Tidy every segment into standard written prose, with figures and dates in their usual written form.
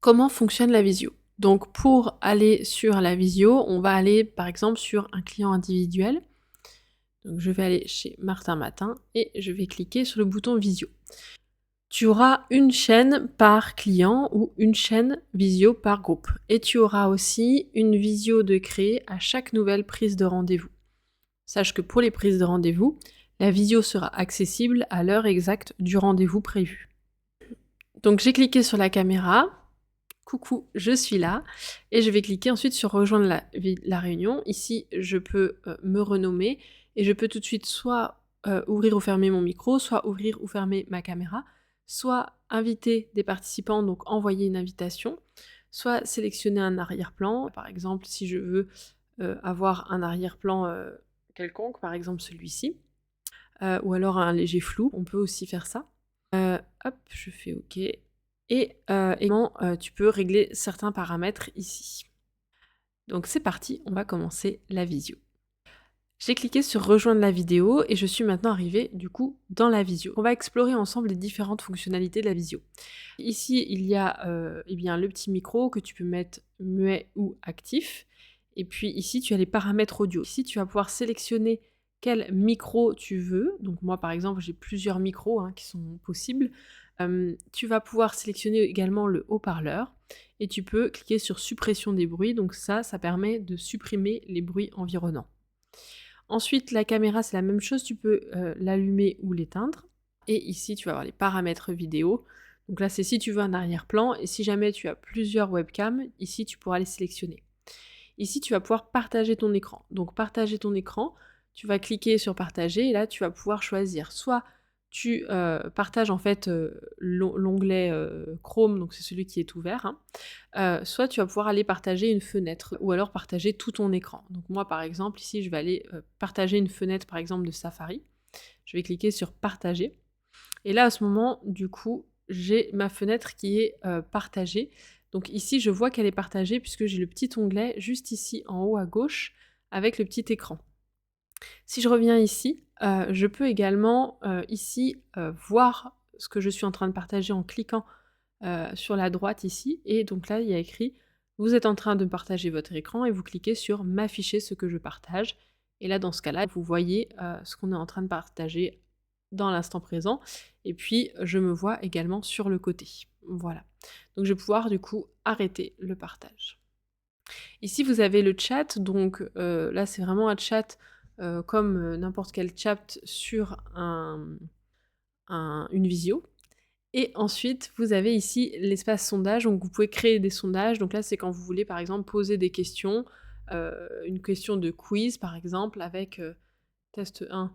Comment fonctionne la visio? Donc pour aller sur la visio, on va aller par exemple sur un client individuel. Donc je vais aller chez Martin Matin et je vais cliquer sur le bouton visio. Tu auras une chaîne par client ou une chaîne visio par groupe. Et tu auras aussi une visio de créer à chaque nouvelle prise de rendez-vous. Sache que pour les prises de rendez-vous, la visio sera accessible à l'heure exacte du rendez-vous prévu. Donc j'ai cliqué sur la caméra. Coucou, je suis là. Et je vais cliquer ensuite sur rejoindre la réunion. Ici, je peux me renommer et je peux tout de suite soit ouvrir ou fermer mon micro, soit ouvrir ou fermer ma caméra, soit inviter des participants, donc envoyer une invitation, soit sélectionner un arrière-plan. Par exemple, si je veux avoir un arrière-plan quelconque, par exemple celui-ci, ou alors un léger flou, on peut aussi faire ça. Hop, je fais OK. Et également, tu peux régler certains paramètres ici. Donc c'est parti, on va commencer la visio. J'ai cliqué sur rejoindre la vidéo et je suis maintenant arrivée du coup dans la visio. On va explorer ensemble les différentes fonctionnalités de la visio. Ici, il y a eh bien, le petit micro que tu peux mettre muet ou actif. Et puis ici, tu as les paramètres audio. Ici, tu vas pouvoir sélectionner quel micro tu veux. Donc moi, par exemple, j'ai plusieurs micros qui sont possibles. Tu vas pouvoir sélectionner également le haut-parleur. Et tu peux cliquer sur suppression des bruits. Donc ça permet de supprimer les bruits environnants. Ensuite, la caméra, c'est la même chose, tu peux l'allumer ou l'éteindre. Et ici, tu vas avoir les paramètres vidéo. Donc là, c'est si tu veux un arrière-plan, et si jamais tu as plusieurs webcams, ici, tu pourras les sélectionner. Ici, tu vas pouvoir partager ton écran. Donc partager ton écran, tu vas cliquer sur partager, et là, tu vas pouvoir choisir soit tu partages en fait l'onglet Chrome, donc c'est celui qui est ouvert, soit tu vas pouvoir aller partager une fenêtre, ou alors partager tout ton écran. Donc moi par exemple, ici je vais aller partager une fenêtre par exemple de Safari. Je vais cliquer sur partager. Et là à ce moment, du coup, j'ai ma fenêtre qui est partagée. Donc ici je vois qu'elle est partagée puisque j'ai le petit onglet juste ici en haut à gauche avec le petit écran. Si je reviens ici, je peux également ici voir ce que je suis en train de partager en cliquant sur la droite ici, et donc là il y a écrit « Vous êtes en train de partager votre écran » et vous cliquez sur « M'afficher ce que je partage » et là dans ce cas-là, vous voyez ce qu'on est en train de partager dans l'instant présent, et puis je me vois également sur le côté. Voilà. Donc je vais pouvoir du coup arrêter le partage. Ici vous avez le chat, donc là c'est vraiment un chat comme n'importe quel chat sur une visio. Et ensuite, vous avez ici l'espace sondage, donc vous pouvez créer des sondages. Donc là, c'est quand vous voulez, par exemple, poser des questions, une question de quiz, par exemple, avec test 1,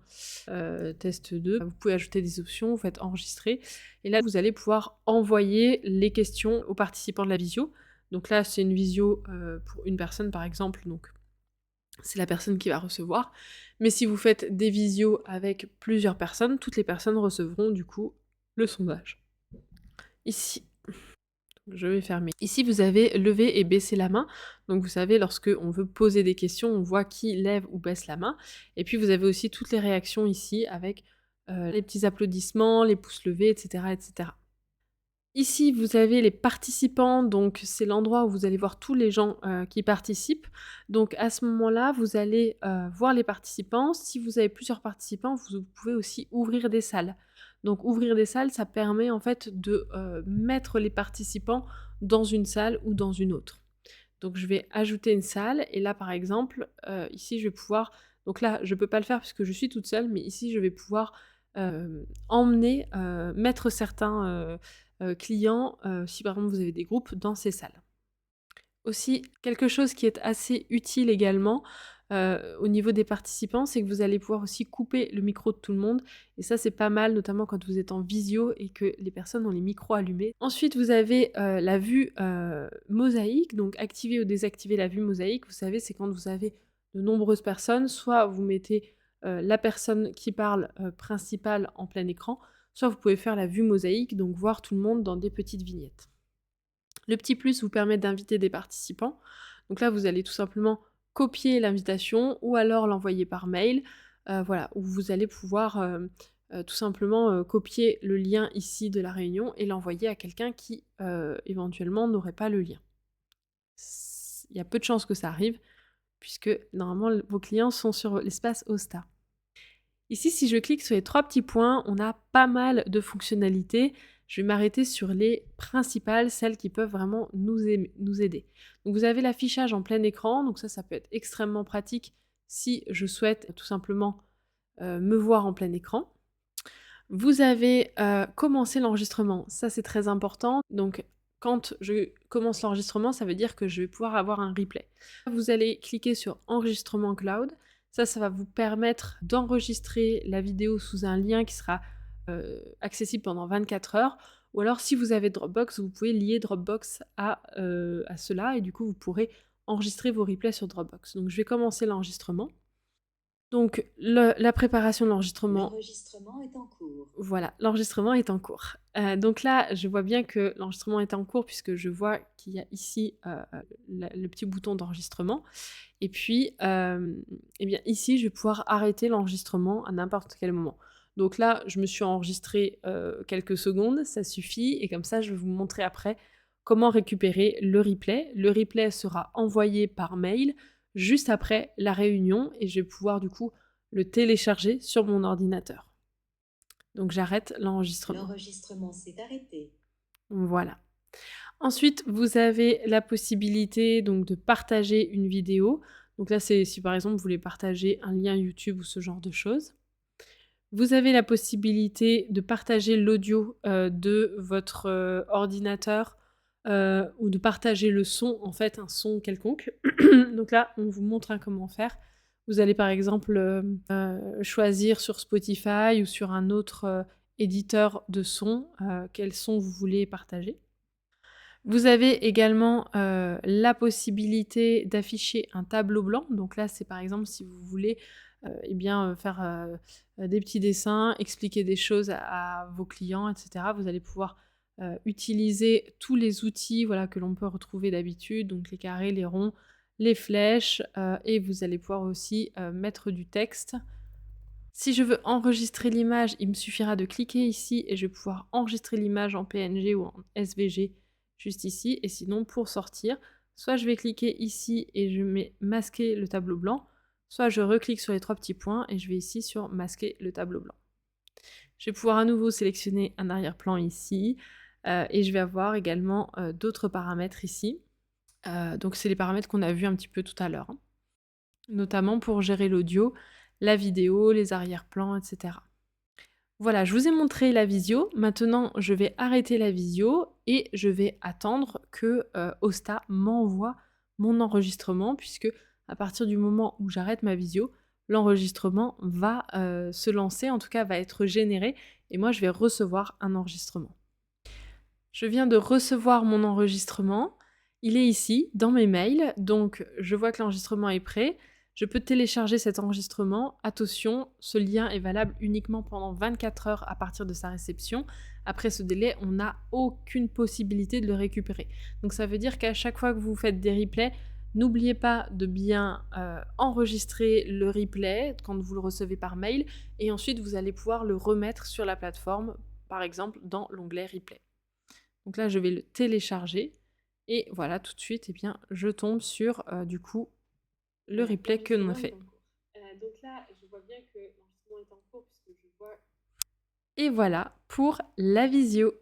test 2. Vous pouvez ajouter des options, vous faites enregistrer. Et là, vous allez pouvoir envoyer les questions aux participants de la visio. Donc là, c'est une visio pour une personne, par exemple, donc c'est la personne qui va recevoir. Mais si vous faites des visios avec plusieurs personnes, toutes les personnes recevront du coup le sondage. Ici, je vais fermer. Ici, vous avez lever et baisser la main. Donc, vous savez, lorsque on veut poser des questions, on voit qui lève ou baisse la main. Et puis, vous avez aussi toutes les réactions ici avec les petits applaudissements, les pouces levés, etc., etc. Ici, vous avez les participants, donc c'est l'endroit où vous allez voir tous les gens qui participent. Donc à ce moment-là, vous allez voir les participants. Si vous avez plusieurs participants, vous pouvez aussi ouvrir des salles. Donc ouvrir des salles, ça permet en fait de mettre les participants dans une salle ou dans une autre. Donc je vais ajouter une salle, et là par exemple, ici je vais pouvoir... Donc là, je ne peux pas le faire puisque je suis toute seule, mais ici je vais pouvoir emmener, mettre certains clients, si par exemple vous avez des groupes, dans ces salles. Aussi, quelque chose qui est assez utile également au niveau des participants, c'est que vous allez pouvoir aussi couper le micro de tout le monde, et ça c'est pas mal, notamment quand vous êtes en visio et que les personnes ont les micros allumés. Ensuite, vous avez la vue mosaïque, donc activer ou désactiver la vue mosaïque, vous savez, c'est quand vous avez de nombreuses personnes, soit vous mettez la personne qui parle principale en plein écran, soit vous pouvez faire la vue mosaïque, donc voir tout le monde dans des petites vignettes. Le petit plus vous permet d'inviter des participants. Donc là, vous allez tout simplement copier l'invitation ou alors l'envoyer par mail, voilà, où vous allez pouvoir tout simplement copier le lien ici de la réunion et l'envoyer à quelqu'un qui éventuellement n'aurait pas le lien. Il y a peu de chances que ça arrive, puisque normalement vos clients sont sur l'espace Hosta. Ici, si je clique sur les 3 petits points, on a pas mal de fonctionnalités. Je vais m'arrêter sur les principales, celles qui peuvent vraiment nous aider. Donc vous avez l'affichage en plein écran, donc ça peut être extrêmement pratique si je souhaite tout simplement me voir en plein écran. Vous avez commencé l'enregistrement, ça c'est très important. Donc quand je commence l'enregistrement, ça veut dire que je vais pouvoir avoir un replay. Vous allez cliquer sur enregistrement cloud. Ça va vous permettre d'enregistrer la vidéo sous un lien qui sera accessible pendant 24 heures. Ou alors si vous avez Dropbox, vous pouvez lier Dropbox à cela et du coup vous pourrez enregistrer vos replays sur Dropbox. Donc je vais commencer l'enregistrement. Donc la préparation de l'enregistrement. L'enregistrement est en cours. Voilà, l'enregistrement est en cours. Donc là, je vois bien que l'enregistrement est en cours puisque je vois qu'il y a ici le petit bouton d'enregistrement. Et puis, eh bien ici, je vais pouvoir arrêter l'enregistrement à n'importe quel moment. Donc là, je me suis enregistré quelques secondes, ça suffit. Et comme ça, je vais vous montrer après comment récupérer le replay. Le replay sera envoyé par mail juste après la réunion et je vais pouvoir du coup le télécharger sur mon ordinateur. Donc j'arrête l'enregistrement. L'enregistrement s'est arrêté. Voilà. Ensuite, vous avez la possibilité donc de partager une vidéo. Donc là, c'est si par exemple vous voulez partager un lien YouTube ou ce genre de choses. Vous avez la possibilité de partager l'audio de votre ordinateur ou de partager le son, en fait, un son quelconque. Donc là, on vous montre comment faire. Vous allez par exemple choisir sur Spotify ou sur un autre éditeur de son quel son vous voulez partager. Vous avez également la possibilité d'afficher un tableau blanc. Donc là, c'est par exemple si vous voulez faire des petits dessins, expliquer des choses à vos clients, etc. Vous allez pouvoir utiliser tous les outils que l'on peut retrouver d'habitude, donc les carrés, les ronds, les flèches, et vous allez pouvoir aussi mettre du texte. Si je veux enregistrer l'image, il me suffira de cliquer ici et je vais pouvoir enregistrer l'image en PNG ou en SVG juste ici. Et sinon, pour sortir, soit je vais cliquer ici et je mets masquer le tableau blanc, soit je reclique sur les 3 petits points et je vais ici sur masquer le tableau blanc. Je vais pouvoir à nouveau sélectionner un arrière-plan ici et je vais avoir également d'autres paramètres ici. Donc c'est les paramètres qu'on a vus un petit peu tout à l'heure, hein. Notamment pour gérer l'audio, la vidéo, les arrière-plans, etc. Voilà, je vous ai montré la visio. Maintenant, je vais arrêter la visio et je vais attendre que Hosta m'envoie mon enregistrement, puisque à partir du moment où j'arrête ma visio, l'enregistrement va se lancer, en tout cas va être généré, et moi je vais recevoir un enregistrement. Je viens de recevoir mon enregistrement. Il est ici, dans mes mails, donc je vois que l'enregistrement est prêt. Je peux télécharger cet enregistrement. Attention, ce lien est valable uniquement pendant 24 heures à partir de sa réception. Après ce délai, on n'a aucune possibilité de le récupérer. Donc ça veut dire qu'à chaque fois que vous faites des replays, n'oubliez pas de bien enregistrer le replay quand vous le recevez par mail et ensuite vous allez pouvoir le remettre sur la plateforme, par exemple dans l'onglet replay. Donc là, je vais le télécharger et voilà, tout de suite, je tombe sur du coup le replay que l'on a fait. Donc là, je vois bien que l'enregistrement est en cours puisque je vois. Et voilà pour la visio.